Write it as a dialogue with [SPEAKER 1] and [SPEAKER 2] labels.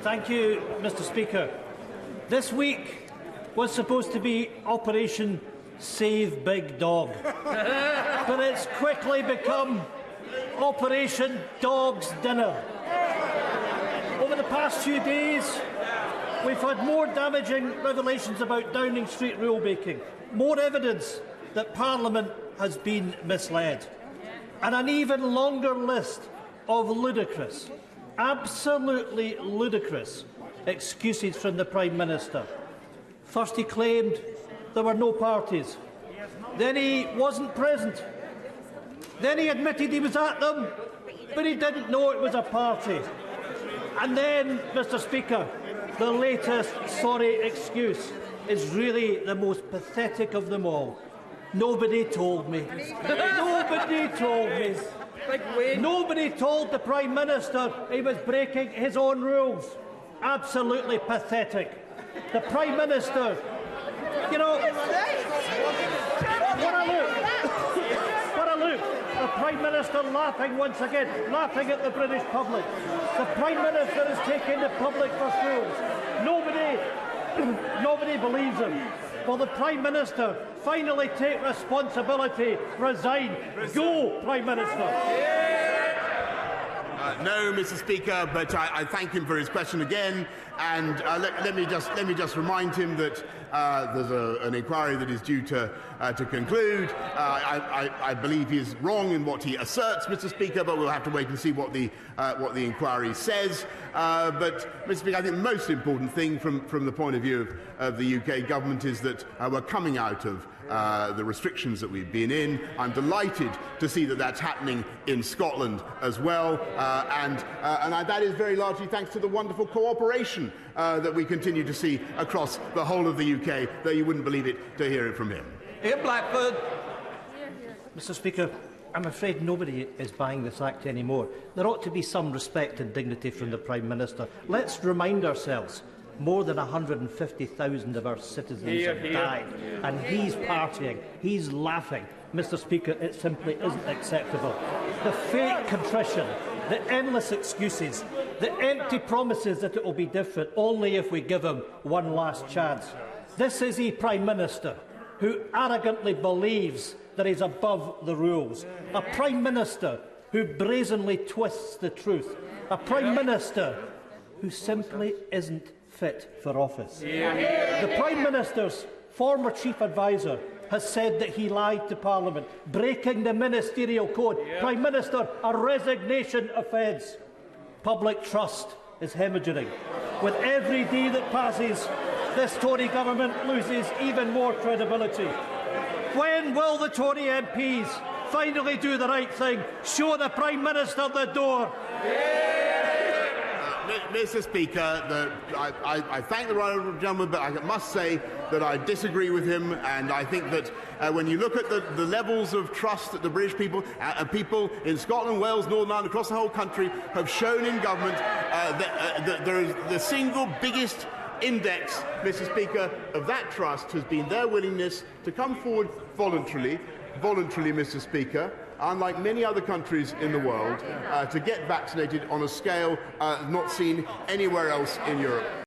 [SPEAKER 1] Thank you, Mr. Speaker. This week was supposed to be Operation Save Big Dog, but it's quickly become Operation Dog's Dinner. Over the past few days, we've had more damaging revelations about Downing Street rule-making, more evidence that Parliament has been misled, and an even longer list of ludicrous, absolutely ludicrous excuses from the Prime Minister. First he claimed there were no parties, then he wasn't present, then he admitted he was at them, but he didn't know it was a party. And then, Mr. Speaker, the latest sorry excuse is really the most pathetic of them all. Nobody told me. Nobody told me. Nobody told the Prime Minister he was breaking his own rules. Absolutely pathetic. The Prime Minister, you know, what a look. The Prime Minister laughing once again, laughing at the British public. The Prime Minister is taking the public for fools. Nobody believes him. Will the Prime Minister finally take responsibility? Resign. Go, Prime Minister.
[SPEAKER 2] No, Mr. Speaker, but I thank him for his question again, and let me just remind him that there's an inquiry that is due to conclude. I believe he is wrong in what he asserts, Mr. Speaker, but we'll have to wait and see what the inquiry says. But, Mr. Speaker, I think the most important thing from the point of view of the UK government is that we're coming out of the restrictions that we've been in. I'm delighted to see that that's happening in Scotland as well, and that is very largely thanks to the wonderful cooperation that we continue to see across the whole of the UK, though you wouldn't believe it to hear it from him.
[SPEAKER 3] Ian Blackford.
[SPEAKER 1] Mr. Speaker, I'm afraid nobody is buying this Act anymore. There ought to be some respect and dignity from the Prime Minister. Let's remind ourselves, more than 150,000 of our citizens have died, and he's partying, he's laughing. Mr. Speaker, it simply isn't acceptable. The fake contrition, the endless excuses, the empty promises that it will be different only if we give him one last chance. This is a Prime Minister who arrogantly believes that he's above the rules, a Prime Minister who brazenly twists the truth, a Prime Minister who simply isn't fit for office. The Prime Minister's former Chief Advisor has said that he lied to Parliament, breaking the ministerial code. Prime Minister, a resignation offence. Public trust is hemorrhaging. With every day that passes, this Tory government loses even more credibility. When will the Tory MPs finally do the right thing? Show the Prime Minister the door.
[SPEAKER 2] Mr. Speaker, I thank the right honourable gentleman, but I must say that I disagree with him, and I think that when you look at the levels of trust that the British people and people in Scotland, Wales, Northern Ireland, across the whole country have shown in government, that there is the single biggest index, Mr. Speaker, of that trust has been their willingness to come forward voluntarily, Mr. Speaker, unlike many other countries in the world, to get vaccinated on a scale not seen anywhere else in Europe.